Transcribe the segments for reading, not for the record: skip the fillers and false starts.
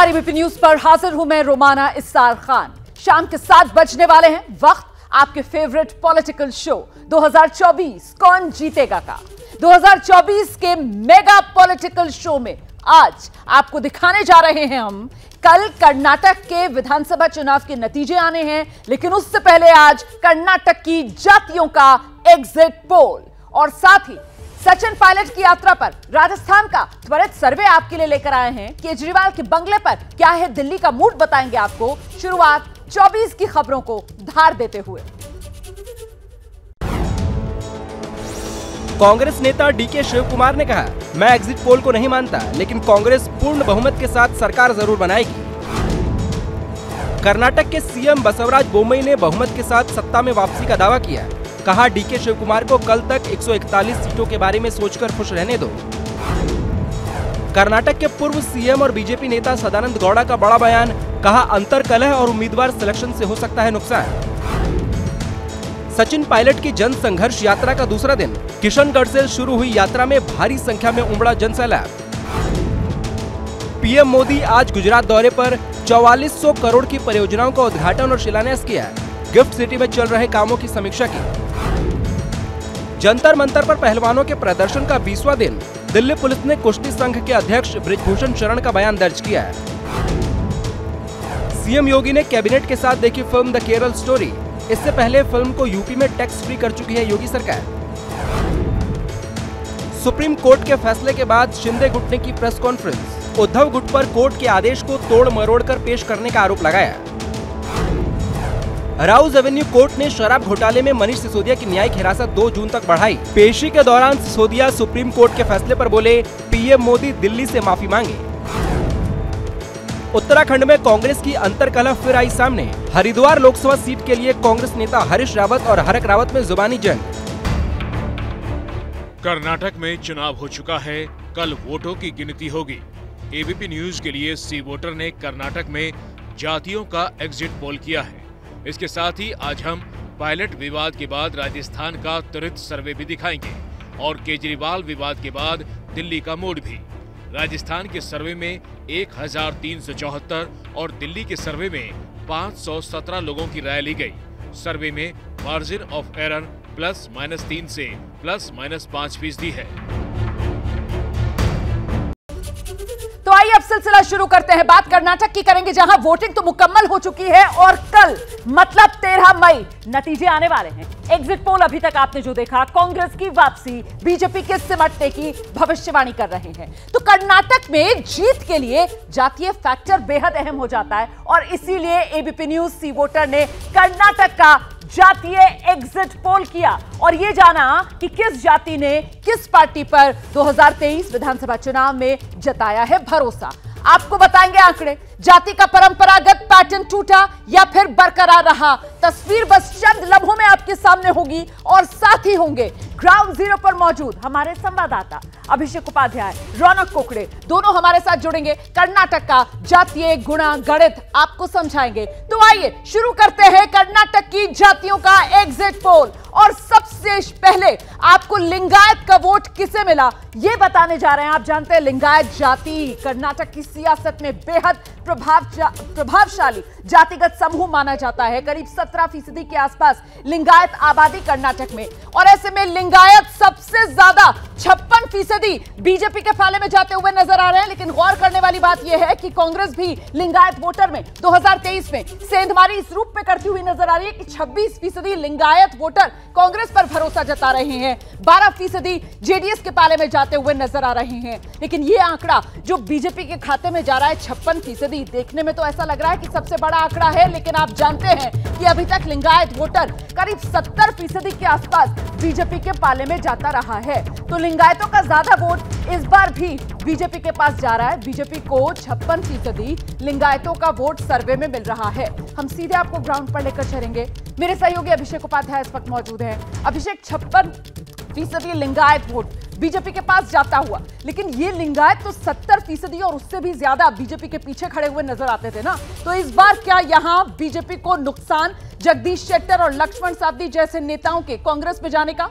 नमस्कार, ABP news पर हाजिर हूं मैं रोमाना इस्सार खान। शाम के 7 बजने वाले हैं, वक्त आपके फेवरेट पॉलिटिकल शो 2024 कौन जीतेगा का। 2024 के मेगा पॉलिटिकल शो में आज आपको दिखाने जा रहे हैं हम। कल कर्नाटक के विधानसभा चुनाव के नतीजे आने हैं, लेकिन उससे पहले आज कर्नाटक की जातियों का एग्जिट पोल और साथ ही सचिन पायलट की यात्रा पर राजस्थान का त्वरित सर्वे आपके लिए लेकर आए हैं। केजरीवाल के बंगले पर क्या है दिल्ली का मूड बताएंगे आपको। शुरुआत 24 की खबरों को धार देते हुए। कांग्रेस नेता डीके शिव कुमार ने कहा, मैं एग्जिट पोल को नहीं मानता, लेकिन कांग्रेस पूर्ण बहुमत के साथ सरकार जरूर बनाएगी। कर्नाटक के सीएम बसवराज बोम्मई ने बहुमत के साथ सत्ता में वापसी का दावा किया। कहा, डीके शिव कुमार को कल तक 141 सीटों के बारे में सोचकर खुश रहने दो। कर्नाटक के पूर्व सीएम और बीजेपी नेता सदानंद गौड़ा का बड़ा बयान। कहा, अंतर्कलह और उम्मीदवार सिलेक्शन से हो सकता है नुकसान। सचिन पायलट की जन संघर्ष यात्रा का दूसरा दिन। किशनगढ़ से शुरू हुई यात्रा में भारी संख्या में उमड़ा जनसैलाब। पीएम मोदी आज गुजरात दौरे पर 4400 करोड़ की परियोजनाओं का उद्घाटन और शिलान्यास किया। गिफ्ट सिटी में चल रहे कामों की समीक्षा की। जंतर मंतर पर पहलवानों के प्रदर्शन का 20वां दिन। दिल्ली पुलिस ने कुश्ती संघ के अध्यक्ष बृजभूषण शरण का बयान दर्ज किया है। सीएम योगी ने कैबिनेट के साथ देखी फिल्म द केरल स्टोरी। इससे पहले फिल्म को यूपी में टैक्स फ्री कर चुकी है योगी सरकार। सुप्रीम कोर्ट के फैसले के बाद शिंदे गुट ने की प्रेस कॉन्फ्रेंस। उद्धव गुट पर कोर्ट के आदेश को तोड़ मरोड़ कर पेश करने का आरोप लगाया। राउज एवेन्यू कोर्ट ने शराब घोटाले में मनीष सिसोदिया की न्यायिक हिरासत 2 जून तक बढ़ाई। पेशी के दौरान सिसोदिया सुप्रीम कोर्ट के फैसले पर बोले, पीएम मोदी दिल्ली से माफी मांगे। उत्तराखंड में कांग्रेस की अंतर्कलह फिर आई सामने। हरिद्वार लोकसभा सीट के लिए कांग्रेस नेता हरीश रावत और हरक रावत में जुबानी जंग। कर्नाटक में चुनाव हो चुका है, कल वोटों की गिनती होगी। एबीपी न्यूज के लिए सी वोटर ने कर्नाटक में जातियों का एग्जिट पोल किया है। इसके साथ ही आज हम पायलट विवाद के बाद राजस्थान का त्वरित सर्वे भी दिखाएंगे और केजरीवाल विवाद के बाद दिल्ली का मूड भी। राजस्थान के सर्वे में 1374 और दिल्ली के सर्वे में 517 लोगों की राय ली गई। सर्वे में मार्जिन ऑफ एरर +-3 से +-5% है। तो आइए अब सिलसिला शुरू करते हैं। बात कर्नाटक की करेंगे, जहां वोटिंग तो मुकम्मल हो चुकी है और कल मतलब 13 मई नतीजे आने वाले हैं। एग्जिट पोल अभी तक आपने जो देखा, कांग्रेस की वापसी, बीजेपी के सिमटने की भविष्यवाणी कर रहे हैं। तो कर्नाटक में जीत के लिए जातीय फैक्टर बेहद अहम हो जाता है और इसीलिए एबीपी न्यूज सी वोटर ने कर्नाटक का जातीय एग्जिट पोल किया और यह जाना कि किस जाति ने किस पार्टी पर 2023 विधानसभा चुनाव में जताया है भरोसा। आपको बताएंगे आंकड़े। जाति का परंपरागत पैटर्न टूटा या फिर बरकरार रहा, तस्वीर बस चंद लम्हों में आपके सामने होगी और साथ ही होंगे ग्राउंड जीरो पर मौजूद हमारे संवाददाता अभिषेक उपाध्याय, रौनक कोकड़े, दोनों हमारे साथ जुड़ेंगे। कर्नाटक का जातीय गुणा गणित आपको समझाएंगे। तो आइए शुरू करते हैं कर्नाटक की जातियों का एग्जिट पोल और सबसे पहले आपको लिंगायत का वोट किसे मिला यह बताने जा रहे हैं। आप जानते हैं लिंगायत जाति कर्नाटक की सियासत में बेहद प्रभावशाली जातिगत समूह माना जाता है। करीब 17% के आसपास लिंगायत आबादी कर्नाटक में, और ऐसे में लिंगायत सबसे ज्यादा 56% बीजेपी के फाले में जाते हुए नजर आ रहे हैं। लेकिन गौर करने वाली बात यह है कि कांग्रेस भी लिंगायत वोटर में 2023 में सेंधमारी इस रूप में करती हुई नजर आ रही है कि 26% लिंगायत वोटर कांग्रेस पर भरोसा जता रहे हैं, 12% जेडीएस के पाले में जाते हुए नजर आ रहे हैं। लेकिन यह आंकड़ा जो बीजेपी के खाते में जा रहा है 56%, देखने में तो ऐसा लग रहा है कि सबसे बड़ा आंकड़ा है, लेकिन आप जानते हैं कि अभी तक लिंगायत वोटर करीब 70% के आसपास बीजेपी के पाले में जाता रहा है। तो लिंगायतों का ज्यादा वोट इस बार भी बीजेपी के पास जा रहा है। बीजेपी को 56%, लिंगायतों का वोट सर्वे में मिल रहा है। हम सीधे आपको ग्राउंड पर लेकर चलेंगे। मेरे सहयोगी अभिषेक उपाध्याय इस वक्त मौजूद हैं। अभिषेक, 56% लिंगायत वोट बीजेपी के पास जाता हुआ, लेकिन ये लिंगायत तो 70% और उससे भी ज्यादा बीजेपी के पीछे खड़े हुए नजर आते थे ना। तो इस बार क्या यहां बीजेपी को नुकसान जगदीश शेट्टर और लक्ष्मण सावदी जैसे नेताओं के कांग्रेस में जाने का?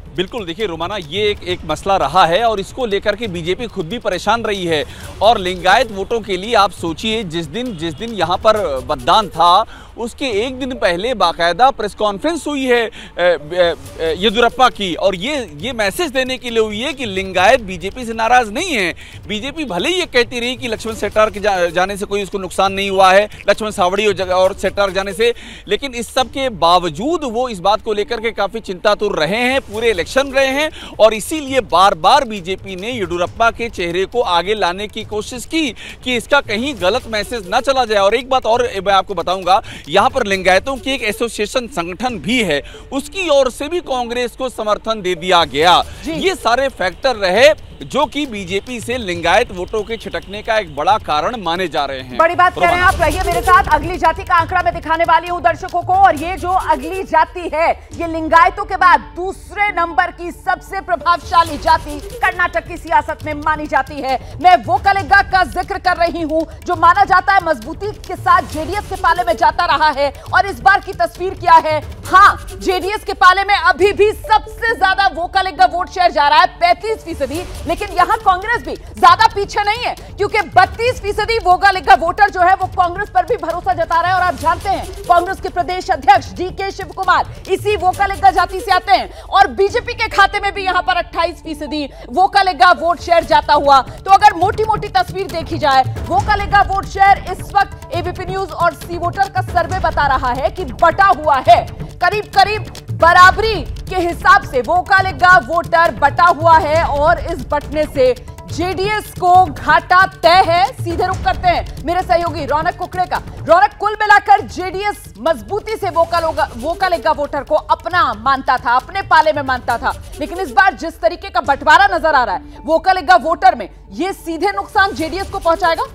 बिल्कुल, देखिए रोमाना, ये एक मसला रहा है और इसको लेकर के बीजेपी खुद भी परेशान रही है। और लिंगायत वोटों के लिए आप सोचिए, जिस दिन यहाँ पर मतदान था उसके एक दिन पहले बाकायदा प्रेस कॉन्फ्रेंस हुई है येदियुरप्पा की, और ये मैसेज देने के लिए हुई है कि लिंगायत बीजेपी से नाराज नहीं है। बीजेपी भले ही ये कहती रही कि लक्ष्मण सेट्टार के जाने से कोई उसको नुकसान नहीं हुआ है, लक्ष्मण सावड़ी और सेट्टार जाने से, लेकिन इस सब के बावजूद वो इस बात को लेकर के काफी चिंतातुर रहे हैं, पूरे इलेक्शन रहे हैं, और इसीलिए बार बार बीजेपी ने येदियुरप्पा के चेहरे को आगे लाने की कोशिश की कि इसका कहीं गलत मैसेज ना चला जाए। और एक बात और मैं आपको बताऊंगा, यहाँ पर लिंगायतों की एक एसोसिएशन संगठन भी है, उसकी ओर से भी कांग्रेस को समर्थन दे दिया गया। ये सारे फैक्टर रहे जो कि बीजेपी से लिंगायत वोटों के छिटकने का एक बड़ा कारण माने जा रहे हैं। बड़ी बात कह रहे हैं आप, रहिए मेरे साथ। अगली जाति का आंकड़ा मैं दिखाने वाली हूं दर्शकों को, और ये जो अगली जाति है ये लिंगायतों के बाद दूसरे नंबर की सबसे प्रभावशाली जाति कर्नाटक की सियासत में मानी जाती है। मैं वोक्कलिगा का जिक्र कर रही हूं, जो माना जाता है मजबूती के साथ जेडीएस के पाले में जाता रहा है, और इस बार की तस्वीर क्या है? हाँ, जेडीएस के पाले में अभी भी सबसे ज्यादा वोक्कलिगा वोट शेयर जा रहा है 35%, लेकिन यहां कांग्रेस भी ज्यादा पीछे नहीं है, क्योंकि 32% वोक्कलिगा वोटर जो है वो कांग्रेस पर भी भरोसा जता रहे हैं। और आप जानते हैं कांग्रेस के प्रदेश अध्यक्ष डीके शिव कुमार इसी वोक्कलिगा जाति से आते हैं, और बीजेपी के खाते में भी यहां पर 28% वोक्कलिगा वोट शेयर जाता हुआ। तो अगर मोटी मोटी तस्वीर देखी जाए, वोक्कलिगा वोट शेयर इस वक्त एबीपी न्यूज और सी वोटर का सर्वे बता रहा है कि बटा हुआ है, करीब करीब बराबरी के हिसाब से वोक्कलिगा वोटर बटा हुआ है, और इस बटने से जेडीएस को घाटा तय है। सीधे रुख करते हैं मेरे सहयोगी रौनक कुकड़े का। रौनक, कुल मिलाकर जेडीएस मजबूती से वोक्कलिगा वोटर को अपना मानता था, अपने पाले में मानता था, लेकिन इस बार जिस तरीके का बंटवारा नजर आ रहा है वोक्कलिगा वोटर में, यह सीधे नुकसान जेडीएस को पहुंचाएगा।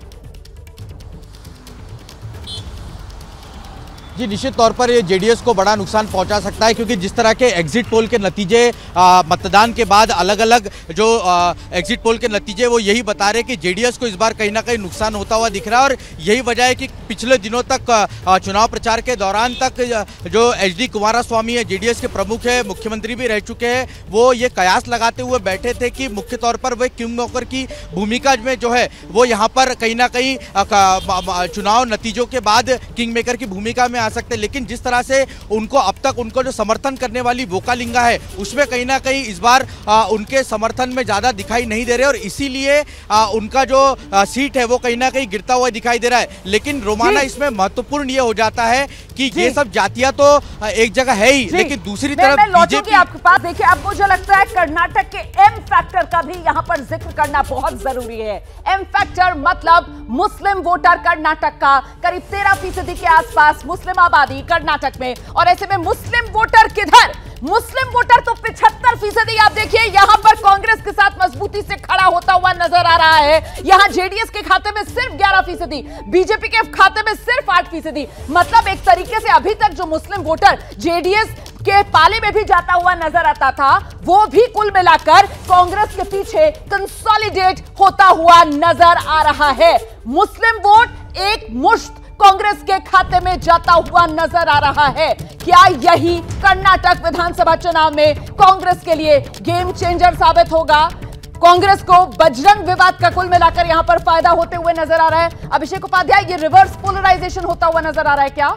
जी, निश्चित तौर पर ये जेडीएस को बड़ा नुकसान पहुंचा सकता है, क्योंकि जिस तरह के एग्जिट पोल के नतीजे मतदान के बाद अलग अलग जो एग्जिट पोल के नतीजे वो यही बता रहे हैं कि जेडीएस को इस बार कहीं ना कहीं नुकसान होता हुआ दिख रहा है। और यही वजह है कि पिछले दिनों तक चुनाव प्रचार के दौरान तक जो एचडी कुमारस्वामी है, जेडीएस के प्रमुख है, मुख्यमंत्री भी रह चुके हैं, वो ये कयास लगाते हुए बैठे थे कि मुख्य तौर पर वे किंग मेकर की भूमिका में जो है वो यहाँ पर कहीं ना कहीं चुनाव नतीजों के बाद किंग मेकर की भूमिका में आ सकते। लेकिन जिस तरह से उनको अब तक उनको जो समर्थन करने वाली वोक्कलिगा है उसमें कहीं ना कहीं इस बार उनके समर्थन में ज्यादा दिखाई नहीं दे रहे, और इसीलिए उनका जो सीट है वो कहीं ना कहीं गिरता हुआ दिखाई दे रहा है। लेकिन रोमाना, इसमें महत्वपूर्ण ये हो जाता है कि ये सब जातियां तो एक जगह है ही, लेकिन दूसरी तरफ बीजेपी आपके पास। देखिए, अब मुझे लगता है कर्नाटक के एम फैक्टर का भी यहाँ पर जिक्र करना बहुत जरूरी है। एम फैक्टर मतलब मुस्लिम वोटर कर्नाटक का करीब 13% के आसपास मुस्लिम आबादी कर्नाटक में, और ऐसे में मुस्लिम वोटर किधर? मुस्लिम वोटर तो 75%। आप देखिए यहां पर कांग्रेस के साथ मजबूती से खड़ा होता हुआ नजर आ रहा है। यहां जेडीएस के खाते में सिर्फ 11%, बीजेपी के खाते में सिर्फ 8%। मतलब एक तरीके से अभी तक जो मुस्लिम वोटर जेडीएस के पाले में भी जाता हुआ नजर आता था, वो भी कुल मिलाकर कांग्रेस के पीछे कंसोलिडेट होता हुआ नजर आ रहा है। मुस्लिम वोट एक मुश्त कांग्रेस के खाते में जाता हुआ नजर आ रहा है। क्या यही कर्नाटक विधानसभा चुनाव में कांग्रेस के लिए गेम चेंजर साबित होगा? कांग्रेस को बजरंग विवाद का कुल मिलाकर यहां पर फायदा होते हुए नजर आ रहा है। अभिषेक उपाध्याय, ये रिवर्स पोलराइजेशन होता हुआ नजर आ रहा है क्या?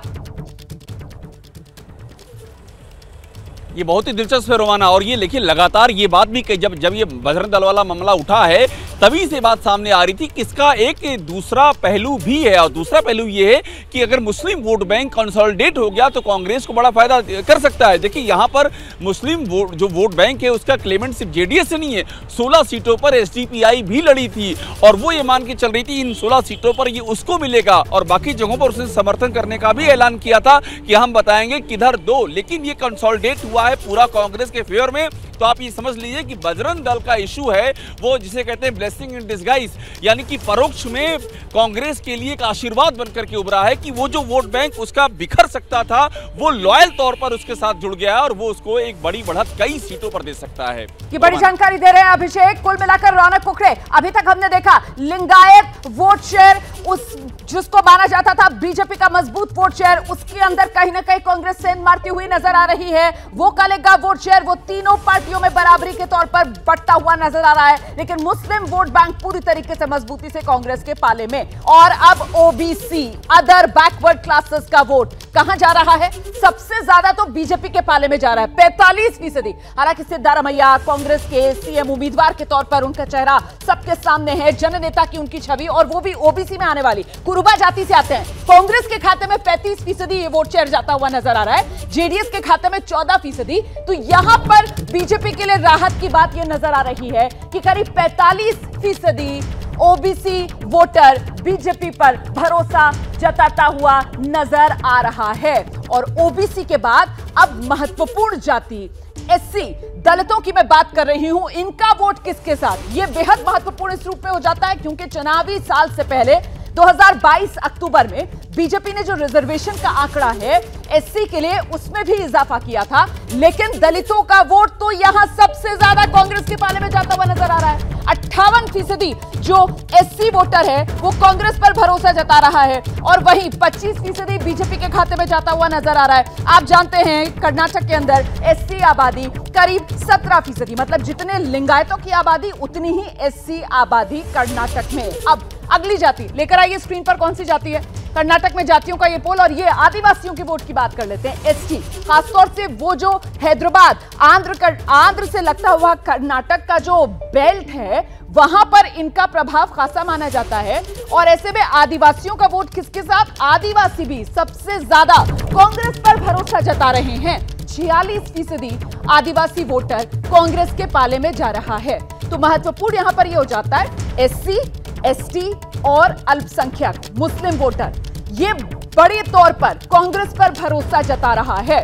ये बहुत ही दिलचस्प है रोमाना, और ये देखिए लगातार ये बात भी जब ये बजरंग दल वाला मामला उठा है तभी से बात सामने आ रही थी कि इसका एक दूसरा पहलू भी है, और दूसरा पहलू ये है कि अगर मुस्लिम वोट बैंक कंसोलिडेट हो गया तो कांग्रेस को बड़ा फायदा कर सकता है। देखिए यहाँ पर मुस्लिम जो वोट बैंक है उसका क्लेमेंट सिर्फ जेडीएस से नहीं है, 16 सीटों पर एसडीपीआई भी लड़ी थी, और वो ये मान के चल रही थी इन 16 सीटों पर ये उसको मिलेगा, और बाकी जगहों पर उसने समर्थन करने का भी ऐलान किया था कि हम बताएंगे किधर दो। लेकिन ये कंसोलिडेट हुआ है पूरा कांग्रेस के फेवर में। तो आप ये समझ लीजिए कि बजरंग दल का इशू है वो जिसे कहते हैं ब्लेसिंग इन डिस्गाइज, यानी कि परोक्ष में कांग्रेस के लिए एक आशीर्वाद बनकर के उभरा है कि वो जो वोट बैंक उसका बिखर सकता था वो लॉयल तौर पर उसके साथ जुड़ गया है, और वो उसको एक बड़ी बढ़त कई सीटों पर दे सकता है। ये बड़ी जानकारी दे रहे हैं अभिषेक। कुल मिलाकर रौनक कुकड़े, अभी तक हमने देखा लिंगायत वोट शेयर उस जिसको माना जाता था बीजेपी का मजबूत वोट शेयर, उसके अंदर कहीं ना कहीं कांग्रेस सेंध मारती हुई नजर आ रही है। वो वो कलेगा वोट शेयर वो तीनों पार्टियों में बराबरी के तौर पर बढ़ता हुआ नजर आ रहा है, लेकिन मुस्लिम वोट बैंक पूरी तरीके से मजबूती से कांग्रेस के पाले में। और अब ओबीसी अदर बैकवर्ड क्लासेस का वोट कहां जा रहा है? सबसे ज्यादा तो बीजेपी के पाले में जा रहा है, 45%। हालांकि सिद्धारमैया कांग्रेस के सीएम उम्मीदवार के तौर पर उनका चेहरा सबके सामने है, जननेता की उनकी छवि, और वो भी ओबीसी में आने वाली कुरुबा जाति से आते हैं। कांग्रेस के खाते में 35% ये वोट शेयर जाता हुआ नजर आ रहा है, जेडीएस के खाते में 14%। तो यहां पर बीजेपी के लिए राहत की बात यह नजर आ रही है कि करीब 45% ओबीसी वोटर बीजेपी पर भरोसा जताता हुआ नजर आ रहा है। और ओबीसी के बाद अब महत्वपूर्ण जाति एससी दलितों की मैं बात कर रही हूं, इनका वोट किसके साथ? यह बेहद महत्वपूर्ण इस रूप में हो जाता है क्योंकि चुनावी साल से पहले 2022 अक्टूबर में बीजेपी ने जो रिजर्वेशन का आंकड़ा है एससी के लिए उसमें भी इजाफा किया था, लेकिन दलितों का वोट तो यहां सबसे ज्यादा कांग्रेस के पाले में जाता हुआ नजर आ रहा है। 58% जो एससी वोटर है वो कांग्रेस पर भरोसा जता रहा है और वहीं 25% बीजेपी के खाते में जाता हुआ नजर आ रहा है। आप जानते हैं कर्नाटक के अंदर एससी आबादी करीब 17%, मतलब जितने लिंगायतों की आबादी उतनी ही एससी आबादी कर्नाटक में। अब अगली जाति लेकर आइए स्क्रीन पर, कौन सी जाति है कर्नाटक में? जातियों का ये पोल, और ये आदिवासियों के वोट की बात कर लेते हैं, एसटी। खासतौर से वो जो हैदराबाद आंध्र से लगता हुआ कर्नाटक का जो बेल्ट है वहां पर इनका प्रभाव खासा माना जाता है। और ऐसे में आदिवासियों का वोट किसके साथ? आदिवासी भी सबसे ज्यादा कांग्रेस पर भरोसा जता रहे हैं। 46% आदिवासी वोटर कांग्रेस के पाले में जा रहा है। तो महत्वपूर्ण यहां पर यह हो जाता है एससी, एसटी और अल्पसंख्यक मुस्लिम वोटर ये बड़े तौर पर कांग्रेस पर भरोसा जता रहा है।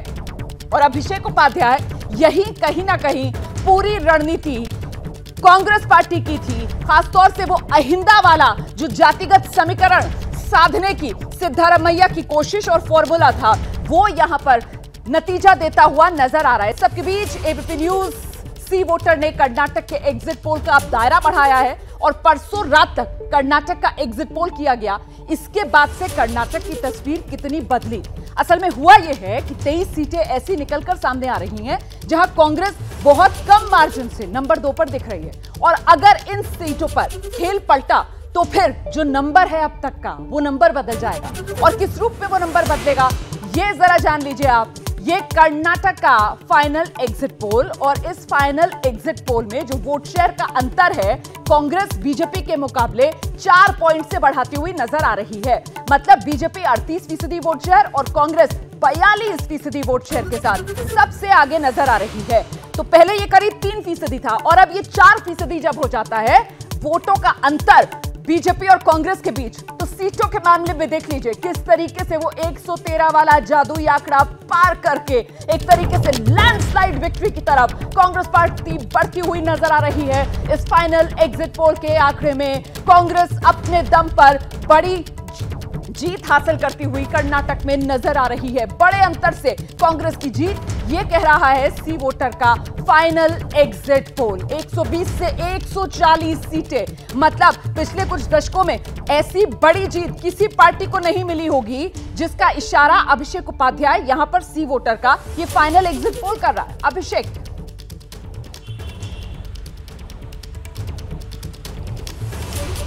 और अभिषेक उपाध्याय यही कहीं ना कहीं पूरी रणनीति कांग्रेस पार्टी की थी, खासतौर से वो अहिंदा वाला जो जातिगत समीकरण साधने की सिद्धारमैया की कोशिश और फॉर्मूला था, वो यहां पर नतीजा देता हुआ नजर आ रहा है। सबके बीच एबीपी न्यूज सी वोटर ने कर्नाटक के एग्जिट पोल का अब दायरा बढ़ाया है और परसों रात तक कर्नाटक का एग्जिट पोल किया गया। इसके बाद से कर्नाटक की तस्वीर कितनी बदली? असल में हुआ यह है कि 23 सीटें ऐसी निकलकर सामने आ रही हैं जहां कांग्रेस बहुत कम मार्जिन से नंबर 2 पर दिख रही है। और अगर इन सीटों पर खेल पलटा तो फिर जो नंबर है अब तक का वो नंबर बदल जाएगा। और किस रूप में वो नंबर बदलेगा ये जरा जान लीजिए आप। ये कर्नाटक का फाइनल एग्जिट पोल, और इस फाइनल एग्जिट पोल में जो वोट शेयर का अंतर है कांग्रेस बीजेपी के मुकाबले 4 पॉइंट से बढ़ाती हुई नजर आ रही है। मतलब बीजेपी 38% वोट शेयर और कांग्रेस 42% वोट शेयर के साथ सबसे आगे नजर आ रही है। तो पहले ये करीब 3% था और अब ये 4% जब हो जाता है वोटों का अंतर बीजेपी और कांग्रेस के बीच, तो सीटों के मामले में देख लीजिए किस तरीके से वो 113 वाला जादुई आंकड़ा पार करके एक तरीके से लैंडस्लाइड विक्ट्री की तरफ कांग्रेस पार्टी बढ़ती हुई नजर आ रही है। इस फाइनल एग्जिट पोल के आंकड़े में कांग्रेस अपने दम पर बड़ी जीत हासिल करती हुई कर्नाटक में नजर आ रही है। बड़े अंतर से कांग्रेस की जीत, ये कह रहा है सी वोटर का फाइनल एग्जिट पोल। 120 से 140 सीटें, मतलब पिछले कुछ दशकों में ऐसी बड़ी जीत किसी पार्टी को नहीं मिली होगी, जिसका इशारा अभिषेक उपाध्याय यहां पर सी वोटर का ये फाइनल एग्जिट पोल कर रहा है। अभिषेक,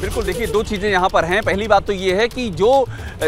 बिल्कुल, देखिए 2 चीज़ें यहाँ पर हैं। पहली बात तो ये है कि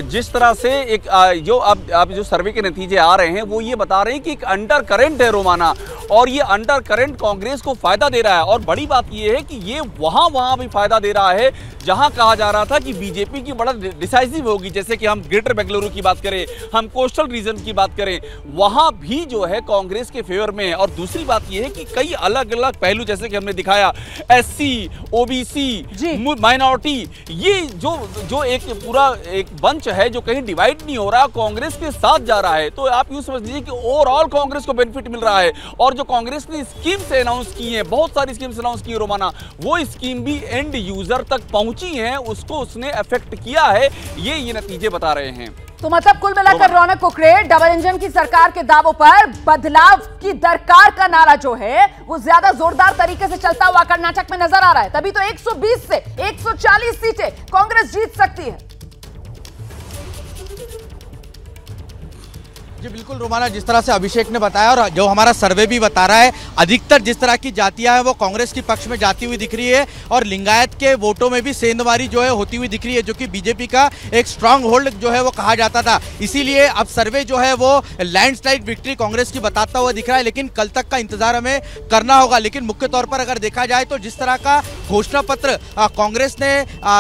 जिस तरह से एक जो अब जो सर्वे के नतीजे आ रहे हैं वो ये बता रहे हैं कि एक अंडर करंट है रोमाना, और ये अंडर करंट कांग्रेस को फायदा दे रहा है। और बड़ी बात ये है कि ये वहाँ भी फायदा दे रहा है जहाँ कहा जा रहा था कि बीजेपी की बड़ा डिसाइसिव होगी। जैसे कि हम ग्रेटर बेंगलुरु की बात करें, हम कोस्टल रीजन की बात करें, वहाँ भी जो है कांग्रेस के फेवर में है। और दूसरी बात ये है कि कई अलग अलग पहलू, जैसे कि हमने दिखाया एससी, ओबीसी, माइनॉरिटी, ये जो एक पूरा एक बंच है जो कहीं डिवाइड नहीं हो रहा, कांग्रेस के साथ जा रहा है। तो आप यूं समझ लीजिए कि ओवरऑल कांग्रेस को बेनिफिट मिल रहा है। और जो कांग्रेस ने स्कीम से अनाउंस की है, बहुत सारी स्कीम्स अनाउंस की है रोमाना, वो स्कीम भी एंड यूजर तक पहुंची है, उसको उसने अफेक्ट किया है, ये नतीजे बता रहे हैं। तो मतलब कुल मिलाकर रौनक कुकड़े, डबल इंजन की सरकार के दावों पर बदलाव की दरकार का नारा जो है वो ज्यादा जोरदार तरीके से चलता हुआ कर्नाटक में नजर आ रहा है। तभी तो 120 से 140 सीटें कांग्रेस जीत सकती है। जी बिल्कुल रोमाना, जिस तरह से अभिषेक ने बताया और जो हमारा सर्वे भी बता रहा है, अधिकतर जिस तरह की जातियां हैं वो कांग्रेस के पक्ष में जाती हुई दिख रही है और लिंगायत के वोटों में भी सेंधमारी जो है होती हुई दिख रही है, जो कि बीजेपी का एक स्ट्रांग होल्ड जो है वो कहा जाता था। इसीलिए अब सर्वे जो है वो लैंडस्लाइड विक्ट्री कांग्रेस की बताता हुआ दिख रहा है, लेकिन कल तक का इंतजार हमें करना होगा। लेकिन मुख्य तौर पर अगर देखा जाए तो जिस तरह का घोषणा पत्र कांग्रेस ने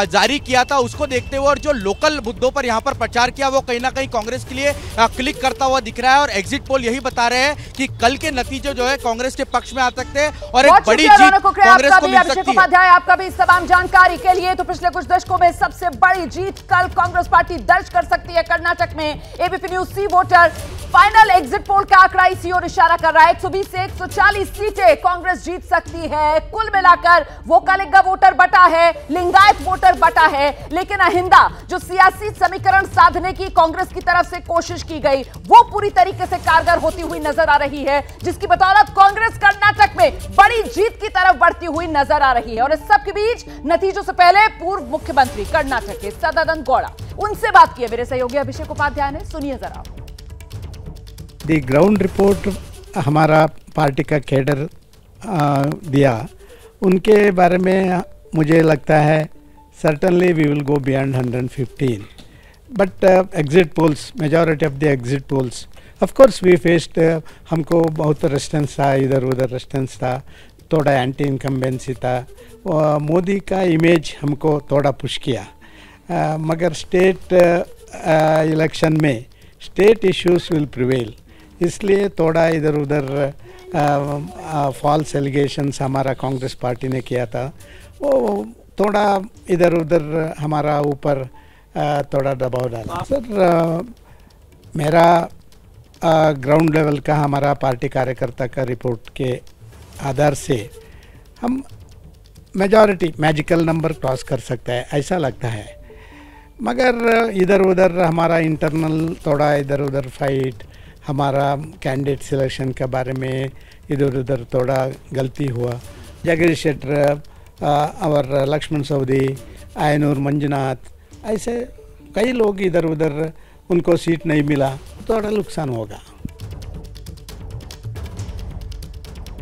जारी किया था उसको देखते हुए और जो लोकल मुद्दों पर यहाँ पर प्रचार किया वो कहीं ना कहीं कांग्रेस के लिए क्लिक करता हुआ दिख रहा है। और एग्जिट पोल यही बता रहे हैं कि कल के नतीजे जो है कांग्रेस के पक्ष में आ सकते हैं और एक बड़ी जीत कांग्रेस को मिल सकती है। आपका भी इस तमाम जानकारी के लिए। तो पिछले कुछ दशकों में सबसे बड़ी जीत कल कांग्रेस पार्टी दर्ज कर सकती है कर्नाटक में। एबीपी न्यूज सी वोटर फाइनल एग्जिट पोल का आंकड़ा इसी ओर इशारा कर रहा है। 120 से 140 सीटें कांग्रेस जीत सकती है। कुल मिलाकर वो कलिंगा वोटर बटा है, लिंगायत वोटर बटा है, लेकिन अहिंदा जो सियासी समीकरण साधने की कांग्रेस की तरफ से कोशिश की गई वो पूरी तरीके से कारगर होती हुई नजर आ रही है, जिसकी बदौलत कांग्रेस कर्नाटक में बड़ी जीत की तरफ बढ़ती हुई नजर आ रही है। और इस सब के बीच नतीजों से पहले पूर्व मुख्यमंत्री कर्नाटक के सदानंद गौड़ा, उनसे बात की है मेरे सहयोगी अभिषेक उपाध्याय ने, सुनिए जरा। दी ग्राउंड रिपोर्ट हमारा पार्टी का कैडर दिया, उनके बारे में मुझे लगता है certainly we will go beyond 115, but exit polls, majority of the exit polls of course we faced, हमको बहुत रेजिस्टेंस था, इधर उधर रेजिस्टेंस था, थोड़ा एंटी इनकम्बेंसी था, मोदी का इमेज हमको थोड़ा पुश किया, मगर स्टेट इलेक्शन में स्टेट इश्यूज विल प्रिवेल, इसलिए थोड़ा इधर उधर फॉल्स एलिगेशंस हमारा कांग्रेस पार्टी ने किया था, वो थोड़ा इधर उधर हमारा ऊपर थोड़ा दबाव डाला। सर मेरा ग्राउंड लेवल का हमारा पार्टी कार्यकर्ता का रिपोर्ट के आधार से हम मेजॉरिटी मैजिकल नंबर क्रॉस कर सकते हैं ऐसा लगता है, मगर इधर उधर हमारा इंटरनल थोड़ा इधर उधर फाइट, हमारा कैंडिडेट सिलेक्शन के बारे में इधर उधर थोड़ा गलती हुआ, जगदीश शेट्टर और लक्ष्मण सवदी, आयनूर मंजुनाथ, ऐसे कई लोग इधर उधर उनको सीट नहीं मिला, थोड़ा नुकसान होगा।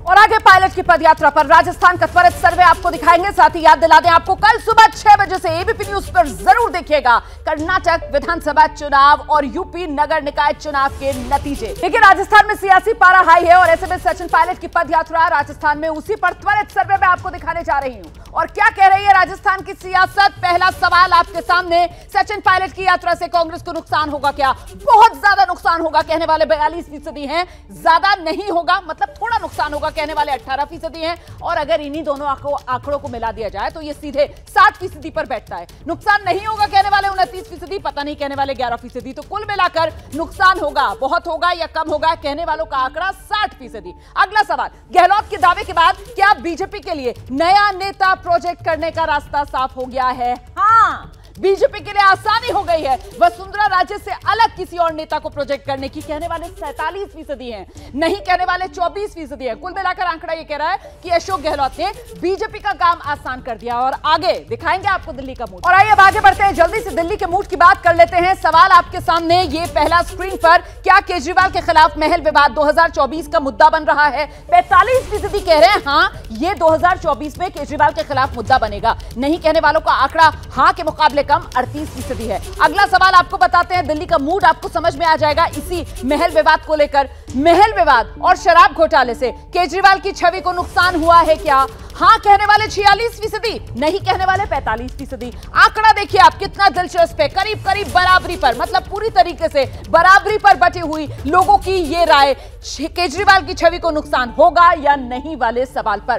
और आगे पायलट की पदयात्रा पर राजस्थान का त्वरित सर्वे आपको दिखाएंगे। साथ ही याद दिला दें आपको, कल सुबह 6 बजे से एबीपी न्यूज पर जरूर देखिएगा कर्नाटक विधानसभा चुनाव और यूपी नगर निकाय चुनाव के नतीजे। देखिए राजस्थान में सियासी पारा हाई है और ऐसे में सचिन पायलट की पदयात्रा राजस्थान में, उसी पर त्वरित सर्वे में आपको दिखाने जा रही हूं। और क्या कह रही है राजस्थान की सियासत, पहला सवाल आपके सामने, सचिन पायलट की यात्रा से कांग्रेस को नुकसान होगा क्या? बहुत ज्यादा नुकसान होगा कहने वाले 42% हैं, ज्यादा नहीं होगा मतलब थोड़ा नुकसान होगा कहने वाले 18% हैं, और अगर इन्हीं दोनों आंकड़ों को मिला दिया जाए तो ये सीधे 60% पर बैठता है। नुकसान नहीं होगा कहने वाले 29%, पता नहीं कहने वाले 11%, तो कुल मिलाकर नुकसान होगा, बहुत होगा या कम होगा कहने वालों का आंकड़ा 60%। अगला सवाल, गहलोत के दावे के बाद क्या बीजेपी के लिए नया नेता प्रोजेक्ट करने का रास्ता साफ हो गया है? हाँ, बीजेपी के लिए आसानी हो गई है वसुंधरा राजे से अलग किसी और नेता को प्रोजेक्ट करने की, कहने वाले 47% हैं, नहीं कहने वाले 24% हैं। कुल मिलाकर आंकड़ा ये कह रहा है कि अशोक गहलोत ने बीजेपी का काम आसान कर दिया। और आगे दिखाएंगे आपको दिल्ली का मूड। और आइए अब आगे बढ़ते हैं, जल्दी से दिल्ली के मूड की बात कर लेते हैं। सवाल आपके सामने ये पहला स्क्रीन पर, क्या केजरीवाल के खिलाफ महल विवाद 2024 का मुद्दा बन रहा है? 45% कह रहे हैं हाँ ये 2024 में केजरीवाल के खिलाफ मुद्दा बनेगा, नहीं कहने वालों का आंकड़ा हाँ के मुकाबले कम 38% है। अगला सवाल आपको बताते हैं, दिल्ली का मूड आपको समझ में आ जाएगा इसी महल विवाद को लेकर। महल विवाद और शराब घोटाले से केजरीवाल की छवि को नुकसान हुआ है क्या? हाँ कहने वाले 46%, नहीं कहने वाले 45%। आंकड़ा देखिए आप कितना दिलचस्प है, करीब करीब बराबरी पर, मतलब पूरी तरीके से बराबरी पर बटी हुई लोगों की ये राय, केजरीवाल की छवि को नुकसान होगा या नहीं वाले सवाल पर।